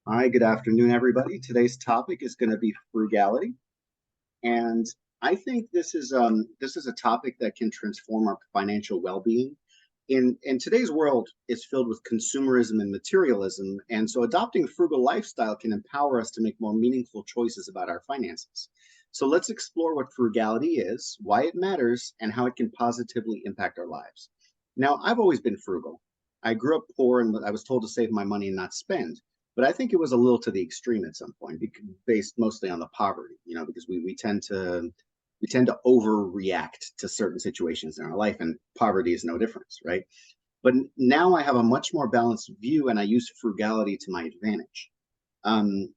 Hi, good afternoon, everybody. Today's topic is going to be frugality, and I think this is a topic that can transform our financial well-being. In today's world is filled with consumerism and materialism, and so adopting a frugal lifestyle can empower us to make more meaningful choices about our finances. So let's explore what frugality is, why it matters, and how it can positively impact our lives. Now, I've always been frugal. I grew up poor and I was told to save my money and not spend. But I think it was a little to the extreme at some point, based mostly on the poverty, because we tend to overreact to certain situations in our life, and poverty is no difference, right? But now I have a much more balanced view, and I use frugality to my advantage. Um,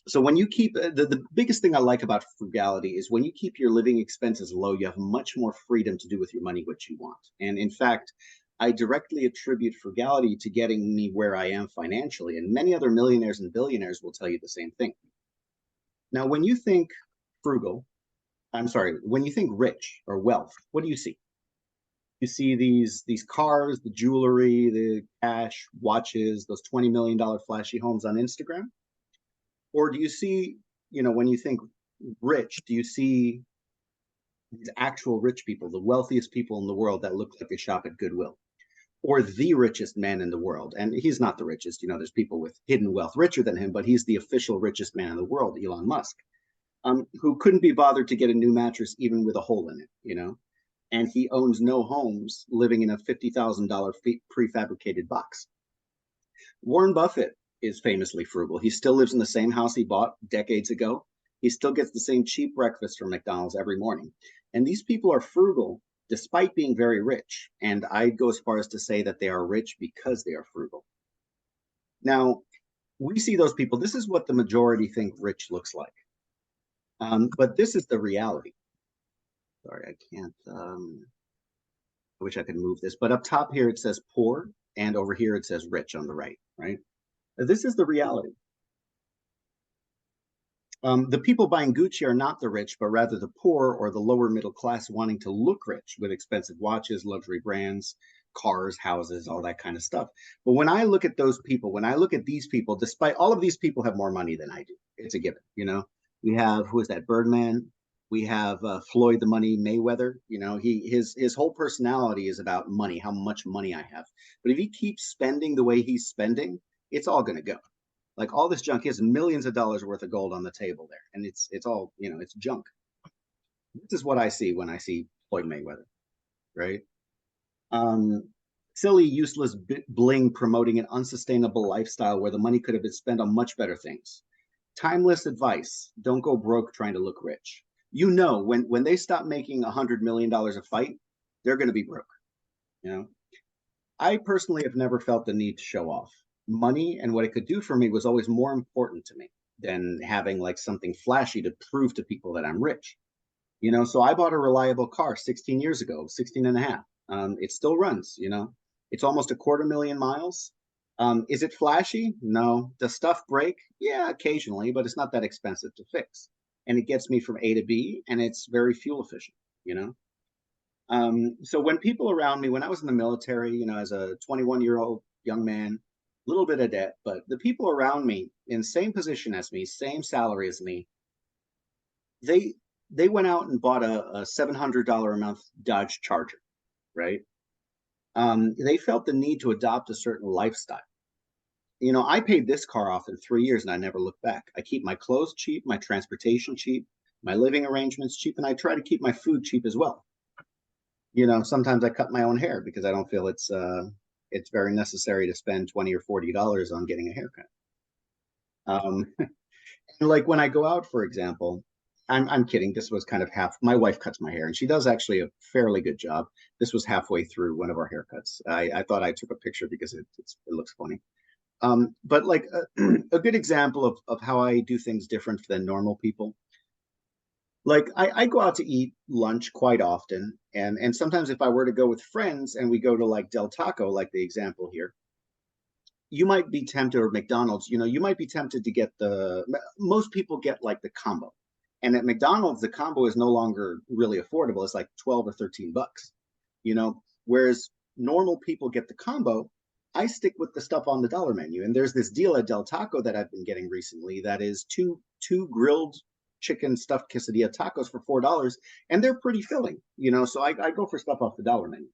so when you keep the biggest thing I like about frugality is when you keep your living expenses low, you have much more freedom to do with your money what you want. And in fact, I directly attribute frugality to getting me where I am financially. And many other millionaires and billionaires will tell you the same thing. Now, when you think frugal, I'm sorry, when you think rich or wealth, what do you see? You see these cars, the jewelry, the cash, watches, those $20 million flashy homes on Instagram? Or do you see, when you think rich, do you see these actual rich people, the wealthiest people in the world that look like they shop at Goodwill? Or the richest man in the world? And he's not the richest. There's people with hidden wealth richer than him, but he's the official richest man in the world, Elon Musk, who couldn't be bothered to get a new mattress even with a hole in it. And he owns no homes, living in a $50,000 prefabricated box. Warren Buffett is famously frugal. He still lives in the same house he bought decades ago. He still gets the same cheap breakfast from McDonald's every morning. And these people are frugal despite being very rich. And I'd go as far as to say that they are rich because they are frugal. Now, we see those people. This is what the majority think rich looks like. But this is the reality. Sorry, I can't. I wish I could move this. But up top here, it says poor. And over here, it says rich on the right, right? This is the reality. The people buying Gucci are not the rich, but rather the poor or the lower middle class wanting to look rich with expensive watches, luxury brands, cars, houses, all that kind of stuff. But when I look at those people, when I look at these people, despite all of these people have more money than I do, it's a given. We have, who is that, Birdman? We have Floyd the Money Mayweather. His whole personality is about money, how much money I have. But if he keeps spending the way he's spending, it's all going to go. Like all this junk is millions of dollars worth of gold on the table there, and it's all it's junk. This is what I see when I see Floyd Mayweather, right? Um, Silly, useless bling promoting an unsustainable lifestyle where the money could have been spent on much better things. Timeless advice: don't go broke trying to look rich. When they stop making $100 million a fight, they're going to be broke. You know, I personally have never felt the need to show off. Money and what it could do for me was always more important to me than having like something flashy to prove to people that I'm rich. So I bought a reliable car 16 years ago, 16 and a half. It still runs. It's almost a quarter million miles. Is it flashy? No. Does stuff break? Yeah, occasionally, but it's not that expensive to fix. And it gets me from A to B, and it's very fuel efficient, you know? So when people around me, when I was in the military, as a 21-year-old young man, a little bit of debt, but the people around me in same position as me, same salary as me, they they went out and bought a $700 a month Dodge Charger, right? They felt the need to adopt a certain lifestyle. I paid this car off in 3 years and I never looked back. I keep my clothes cheap, my transportation cheap, my living arrangements cheap, and I try to keep my food cheap as well. Sometimes I cut my own hair because I don't feel it's very necessary to spend 20 or $40 on getting a haircut. Like when I go out, for example, I'm kidding. This was kind of half. My wife cuts my hair, and she does actually a fairly good job. This was halfway through one of our haircuts. I thought I took a picture because it looks funny. But like a good example of how I do things different than normal people. Like I go out to eat lunch quite often, and sometimes if I were to go with friends and we go to like Del Taco, like the example here, you might be tempted, or McDonald's, you might be tempted to get most people get like the combo. And at McDonald's, the combo is no longer really affordable. It's like 12 or 13 bucks, whereas normal people get the combo I stick with the stuff on the dollar menu. And there's this deal at Del Taco that I've been getting recently that is two grilled chicken stuffed quesadilla tacos for $4, and they're pretty filling, So I go for stuff off the dollar menu.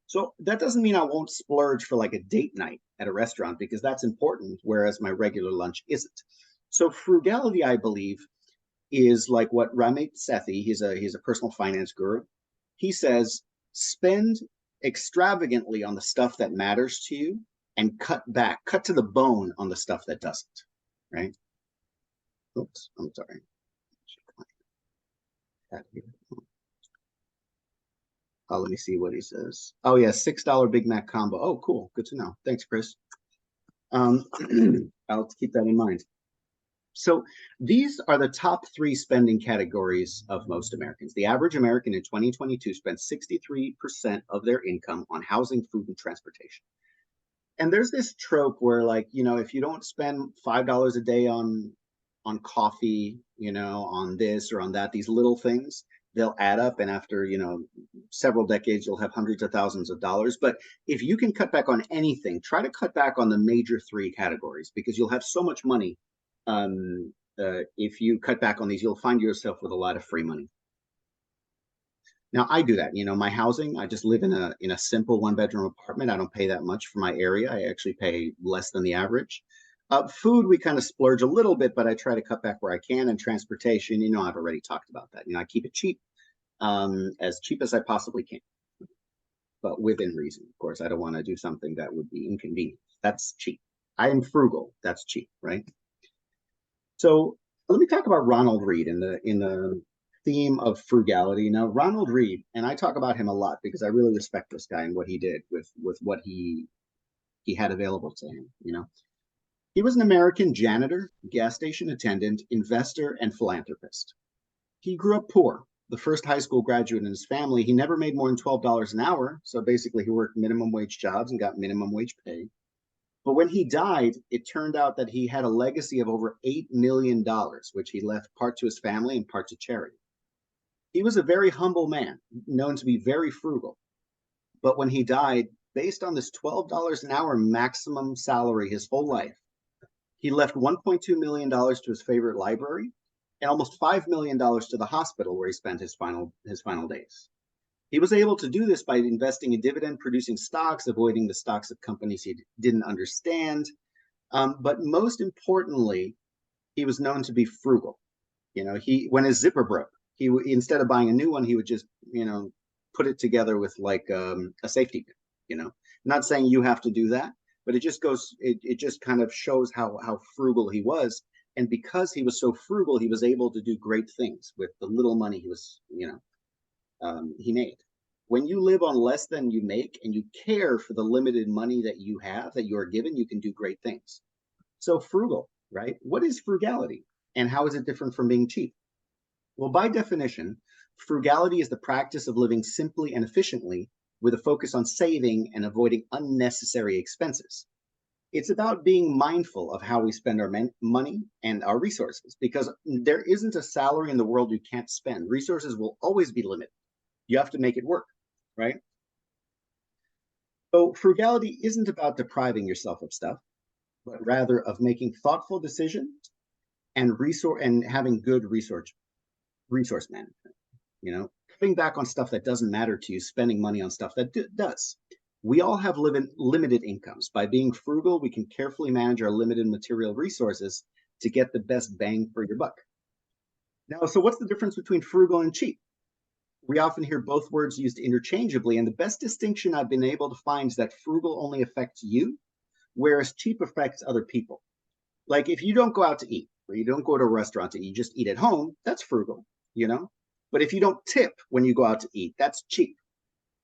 So that doesn't mean I won't splurge for like a date night at a restaurant because that's important, whereas my regular lunch isn't. So frugality, I believe, is like what Ramit Sethi, he's a personal finance guru. He says, spend extravagantly on the stuff that matters to you and cut to the bone on the stuff that doesn't, right? Oops, I'm sorry. Oh, let me see what he says. Oh yeah, $6 Big Mac combo. Oh, cool. Good to know. Thanks, Chris. I'll keep that in mind. So these are the top three spending categories of most Americans. The average American in 2022 spent 63% of their income on housing, food, and transportation. And there's this trope where, like, if you don't spend $5 a day on coffee, on this or on that, these little things, they'll add up. And after, several decades, you'll have hundreds of thousands of dollars. But if you can cut back on anything, try to cut back on the major three categories because you'll have so much money. If you cut back on these, you'll find yourself with a lot of free money. Now I do that. My housing, I just live in a simple 1-bedroom apartment. I don't pay that much for my area. I actually pay less than the average. Food, we kind of splurge a little bit, but I try to cut back where I can. And transportation, I've already talked about that. I keep it cheap as I possibly can, but within reason. Of course, I don't want to do something that would be inconvenient. That's cheap. I am frugal. That's cheap, right? So let me talk about Ronald Read in the theme of frugality. Now, Ronald Read, and I talk about him a lot because I really respect this guy and what he did with what he had available to him. He was an American janitor, gas station attendant, investor, and philanthropist. He grew up poor. The first high school graduate in his family, he never made more than $12 an hour. So basically, he worked minimum wage jobs and got minimum wage pay. But when he died, it turned out that he had a legacy of over $8 million, which he left part to his family and part to charity. He was a very humble man, known to be very frugal. But when he died, based on this $12 an hour maximum salary his whole life, he left $1.2 million to his favorite library and almost $5 million to the hospital where he spent his final days. He was able to do this by investing in dividend-producing stocks, avoiding the stocks of companies he didn't understand. But most importantly, he was known to be frugal. When his zipper broke, instead of buying a new one, he would just, put it together with like a safety pin. Not saying you have to do that, but it just kind of shows how frugal he was. And because he was so frugal, he was able to do great things with the little money he made. When you live on less than you make and you care for the limited money that you have, that you are given, you can do great things. So frugal, right? What is frugality and how is it different from being cheap? Well, by definition, frugality is the practice of living simply and efficiently with a focus on saving and avoiding unnecessary expenses. It's about being mindful of how we spend our money and our resources because there isn't a salary in the world you can't spend. Resources will always be limited. You have to make it work, right? So frugality isn't about depriving yourself of stuff, but rather of making thoughtful decisions and having good resource management. Cutting back on stuff that doesn't matter to you, spending money on stuff that does. We all have limited incomes. By being frugal, we can carefully manage our limited material resources to get the best bang for your buck. Now, so what's the difference between frugal and cheap? We often hear both words used interchangeably, and the best distinction I've been able to find is that frugal only affects you, whereas cheap affects other people. Like if you don't go out to eat, or you don't go to a restaurant to eat, you just eat at home, that's frugal, But if you don't tip when you go out to eat, that's cheap,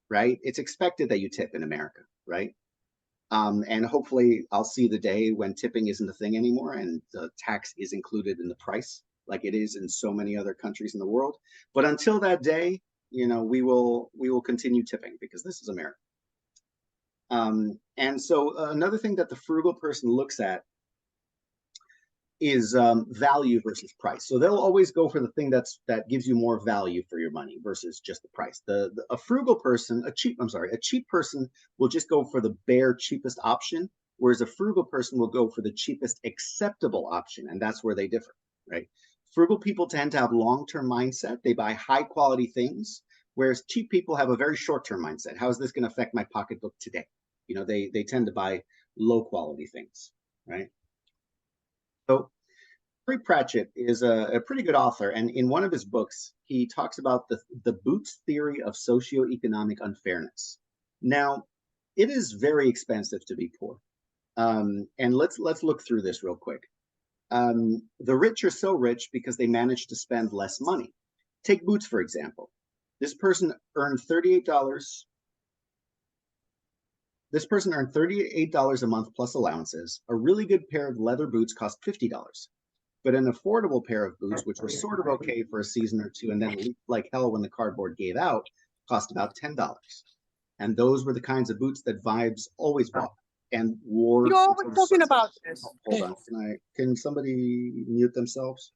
right? It's expected that you tip in America, right? And hopefully I'll see the day when tipping isn't a thing anymore and the tax is included in the price like it is in so many other countries in the world. But until that day, we will continue tipping because this is America. And so another thing that the frugal person looks at is value versus price. So they'll always go for the thing that gives you more value for your money versus just the price. A frugal person, a cheap person will just go for the bare cheapest option, whereas a frugal person will go for the cheapest acceptable option, and that's where they differ, right? Frugal people tend to have long-term mindset. They buy high-quality things, whereas cheap people have a very short-term mindset. How is this going to affect my pocketbook today? They tend to buy low-quality things, right? So Terry Pratchett is a pretty good author, and in one of his books, he talks about the Boots theory of socioeconomic unfairness. Now, it is very expensive to be poor, and let's look through this real quick. The rich are so rich because they manage to spend less money. Take Boots, for example. This person earned $38. This person earned $38 a month plus allowances. A really good pair of leather boots cost $50. But an affordable pair of boots, which were sort of okay for a season or two and then leaked like hell when the cardboard gave out, cost about $10. And those were the kinds of boots that Vibes always bought and wore. You're always talking about this. Oh, hold on. Can somebody mute themselves?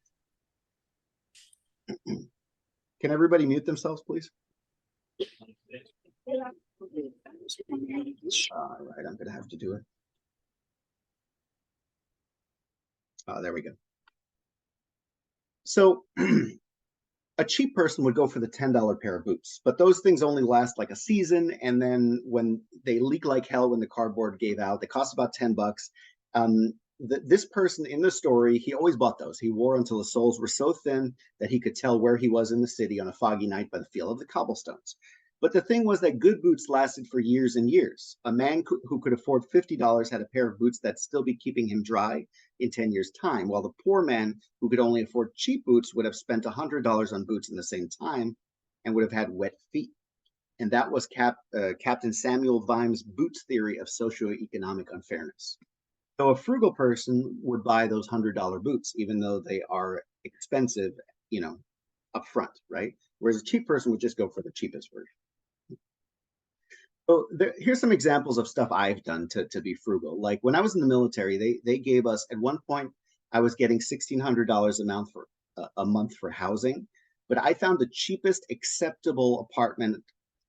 Can everybody mute themselves, please? All right, I'm going to have to do it. There we go. So a cheap person would go for the $10 pair of boots, but those things only last like a season. And then when they leak like hell, when the cardboard gave out, they cost about $10. This person in the story, he always bought those. He wore until the soles were so thin that he could tell where he was in the city on a foggy night by the feel of the cobblestones. But the thing was that good boots lasted for years and years. A man who could afford $50 had a pair of boots that still be keeping him dry in 10 years' time, while the poor man who could only afford cheap boots would have spent $100 on boots in the same time and would have had wet feet. And that was Captain Samuel Vimes' Boots theory of socioeconomic unfairness. So a frugal person would buy those $100 boots, even though they are expensive, up front, right? Whereas a cheap person would just go for the cheapest version. So here's some examples of stuff I've done to be frugal. Like when I was in the military, they gave us, at one point, I was getting $1,600 a month for housing, but I found the cheapest acceptable apartment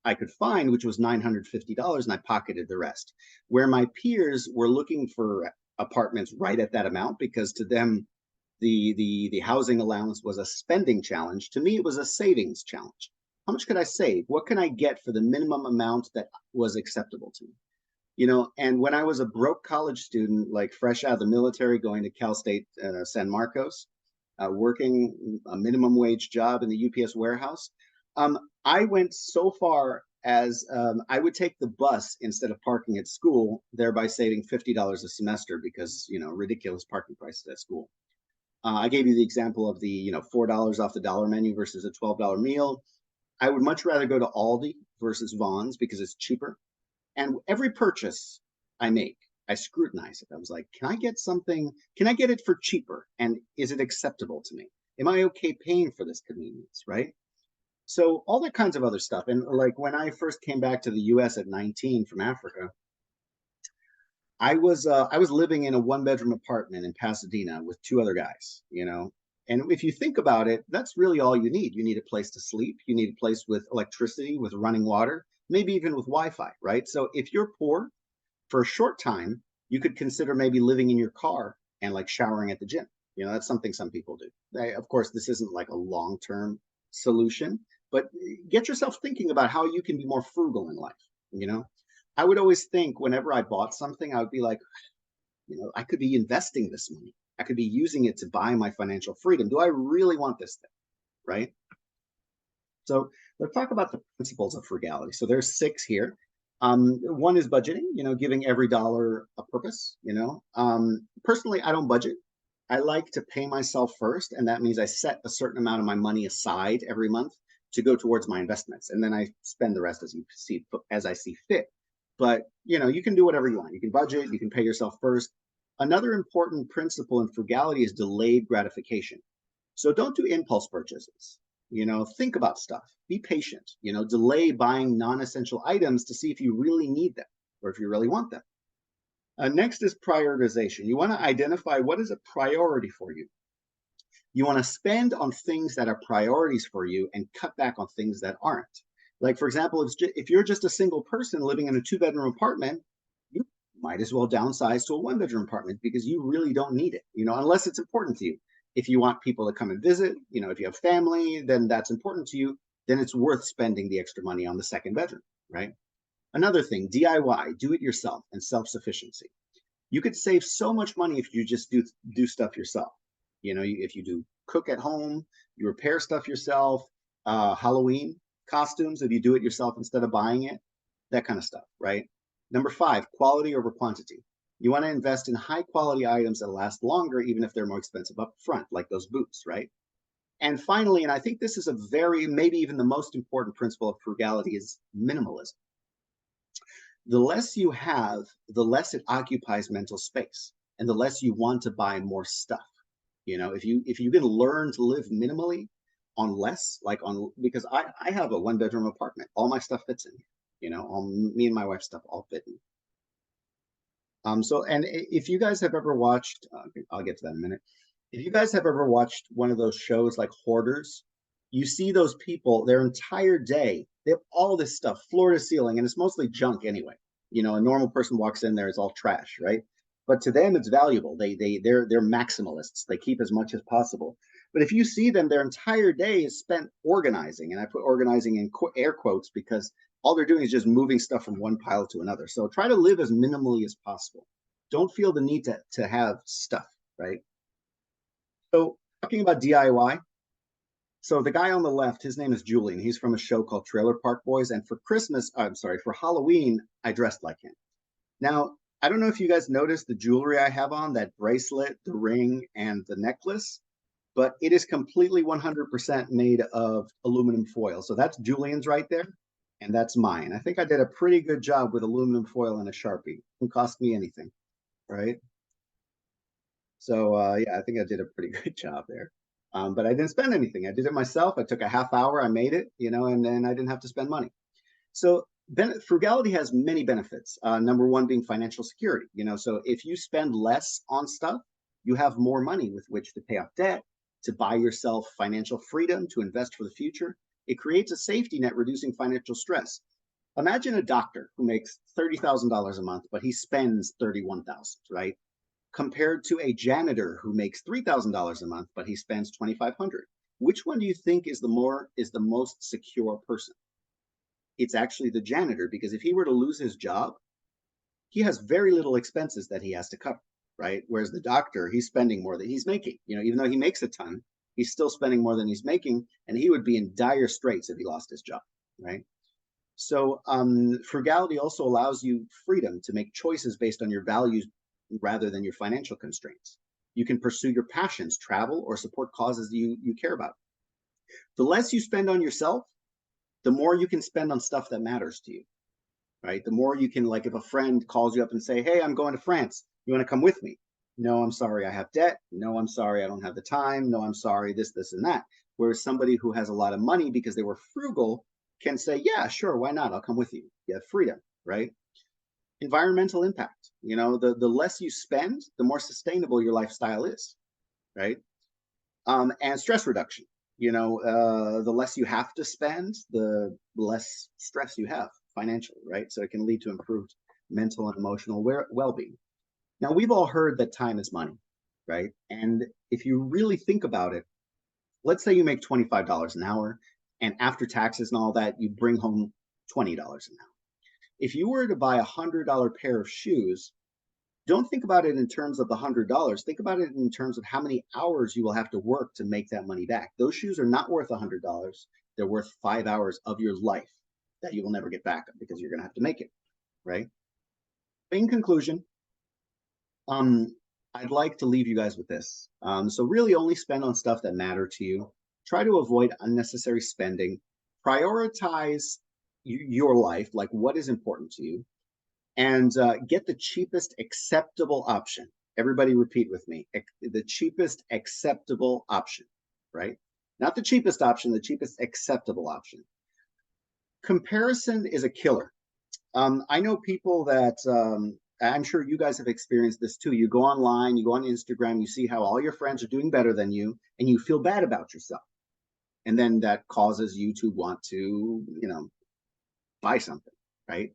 I could find, which was $950, and I pocketed the rest. Where my peers were looking for apartments right at that amount, because to them, the housing allowance was a spending challenge. To me, it was a savings challenge. How much could I save? What can I get for the minimum amount that was acceptable to me? And when I was a broke college student, like fresh out of the military, going to Cal State San Marcos, working a minimum wage job in the UPS warehouse, I went so far as I would take the bus instead of parking at school, thereby saving $50 a semester because, ridiculous parking prices at school. I gave you the example of the, $4 off the dollar menu versus a $12 meal. I would much rather go to Aldi versus Vaughn's because it's cheaper. And every purchase I make, I scrutinize it. I was like, can I get something? Can I get it for cheaper? And is it acceptable to me? Am I okay paying for this convenience, right? So all that kinds of other stuff. And like when I first came back to the US at 19 from Africa, I was living in a one-bedroom apartment in Pasadena with two other guys, And if you think about it, that's really all you need. You need a place to sleep. You need a place with electricity, with running water, maybe even with Wi-Fi, right? So if you're poor for a short time, you could consider maybe living in your car and like showering at the gym. That's something some people do. Of course, this isn't like a long-term solution, but get yourself thinking about how you can be more frugal in life. I would always think whenever I bought something, I would be like, I could be investing this money. I could be using it to buy my financial freedom. Do I really want this thing, right? So let's talk about the principles of frugality. So there's 6 here. One is budgeting, giving every dollar a purpose, Personally, I don't budget. I like to pay myself first, and that means I set a certain amount of my money aside every month to go towards my investments, and then I spend the rest as I see fit. But you can do whatever you want. You can budget, you can pay yourself first. Another important principle in frugality is delayed gratification. So don't do impulse purchases. Think about stuff. Be patient. Delay buying non-essential items to see if you really need them or if you really want them. Next is prioritization. You want to identify what is a priority for you. You want to spend on things that are priorities for you and cut back on things that aren't. Like, for example, if you're just a single person living in a 2-bedroom apartment, you might as well downsize to a 1-bedroom apartment because you really don't need it, unless it's important to you. If you want people to come and visit, if you have family, then that's important to you, then it's worth spending the extra money on the second bedroom, right? Another thing, DIY, do it yourself, and self-sufficiency. You could save so much money if you just do stuff yourself. If you do cook at home, you repair stuff yourself, Halloween costumes, if you do it yourself instead of buying it, that kind of stuff, right? Number 5, quality over quantity. You want to invest in high quality items that last longer, even if they're more expensive up front, like those boots, right? And finally, and I think this is maybe even the most important principle of frugality, is minimalism. The less you have, the less it occupies mental space, and the less you want to buy more stuff. If you can learn to live minimally on less, because I have a 1-bedroom apartment, all my stuff fits in here. All me and my wife's stuff all fit in. And if you guys have ever watched, I'll get to that in a minute. If you guys have ever watched one of those shows like Hoarders, you see those people, their entire day, they have all this stuff, floor to ceiling, and it's mostly junk anyway. A normal person walks in there, it's all trash, right? But to them, it's valuable. They're maximalists. They keep as much as possible. But if you see them, their entire day is spent organizing, and I put organizing in air quotes because all they're doing is just moving stuff from one pile to another. So try to live as minimally as possible. Don't feel the need to have stuff, right? So talking about DIY, so the guy on the left, his name is Julian. He's from a show called Trailer Park Boys. And for Halloween, I dressed like him. Now, I don't know if you guys noticed the jewelry I have on, that bracelet, the ring, and the necklace, but it is completely 100% made of aluminum foil. So that's Julian's right there, and that's mine. I think I did a pretty good job with aluminum foil and a Sharpie. It didn't cost me anything, right? So yeah, I think I did a pretty good job there. But I didn't spend anything. I did it myself. I took a half hour, I made it, and then I didn't have to spend money. So frugality has many benefits. Number one being financial security. So if you spend less on stuff, you have more money with which to pay off debt, to buy yourself financial freedom, to invest for the future. It creates a safety net, reducing financial stress. Imagine a doctor who makes $30,000 a month, but he spends $31,000, right? Compared to a janitor who makes $3,000 a month, but he spends $2,500. Which one do you think is the most secure person? It's actually the janitor, because if he were to lose his job, he has very little expenses that he has to cover, right? Whereas the doctor, he's spending more than he's making. Even though he makes a ton, he's still spending more than he's making, and he would be in dire straits if he lost his job, right? So frugality also allows you freedom to make choices based on your values rather than your financial constraints. You can pursue your passions, travel, or support causes you care about. The less you spend on yourself, the more you can spend on stuff that matters to you, right? The more you can, like if a friend calls you up and say, hey, I'm going to France, you want to come with me? No, I'm sorry, I have debt. No, I'm sorry, I don't have the time. No, I'm sorry, this, and that. Whereas somebody who has a lot of money because they were frugal can say, yeah, sure, why not? I'll come with you. You have freedom, right? Environmental impact. The less you spend, the more sustainable your lifestyle is, right? And stress reduction. The less you have to spend, the less stress you have financially, right? So it can lead to improved mental and emotional well-being. Now, we've all heard that time is money, right? And if you really think about it, let's say you make $25 an hour, and after taxes and all that, you bring home $20 an hour. If you were to buy $100 pair of shoes, don't think about it in terms of the $100. Think about it in terms of how many hours you will have to work to make that money back. Those shoes are not worth $100. They're worth 5 hours of your life that you will never get back because you're going to have to make it, right? In conclusion, I'd like to leave you guys with this. So really only spend on stuff that matter to you. Try to avoid unnecessary spending. Prioritize your life, like what is important to you, and get the cheapest acceptable option. Everybody repeat with me. The cheapest acceptable option, right? Not the cheapest option, the cheapest acceptable option. Comparison is a killer. I know people that I'm sure you guys have experienced this too. You go online, you go on Instagram, you see how all your friends are doing better than you, and you feel bad about yourself. And then that causes you to want to, buy something, right?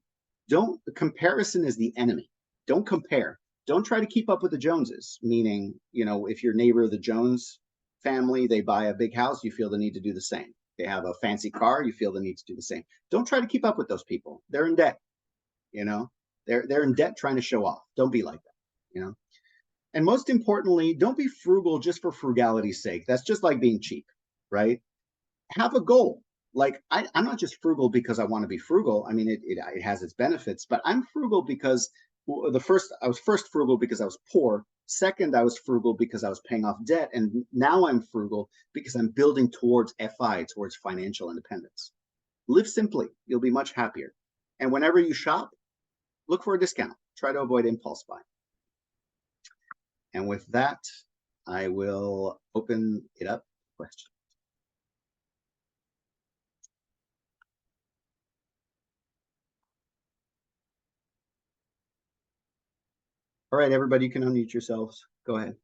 Don't Comparison is the enemy. Don't compare. Don't try to keep up with the Joneses, meaning, if your neighbor, the Jones family, they buy a big house, you feel the need to do the same. They have a fancy car, you feel the need to do the same. Don't try to keep up with those people. They're in debt, you know. They're in debt trying to show off. Don't be like that. And most importantly, don't be frugal just for frugality's sake. That's just like being cheap, right? Have a goal. Like I'm not just frugal because I want to be frugal. I mean, it has its benefits, but I'm frugal because I was first frugal because I was poor. Second, I was frugal because I was paying off debt, and now I'm frugal because I'm building towards towards financial independence. Live simply. You'll be much happier. And whenever you shop, look for a discount. Try to avoid impulse buying. And with that, I will open it up for questions. All right, everybody, you can unmute yourselves. Go ahead.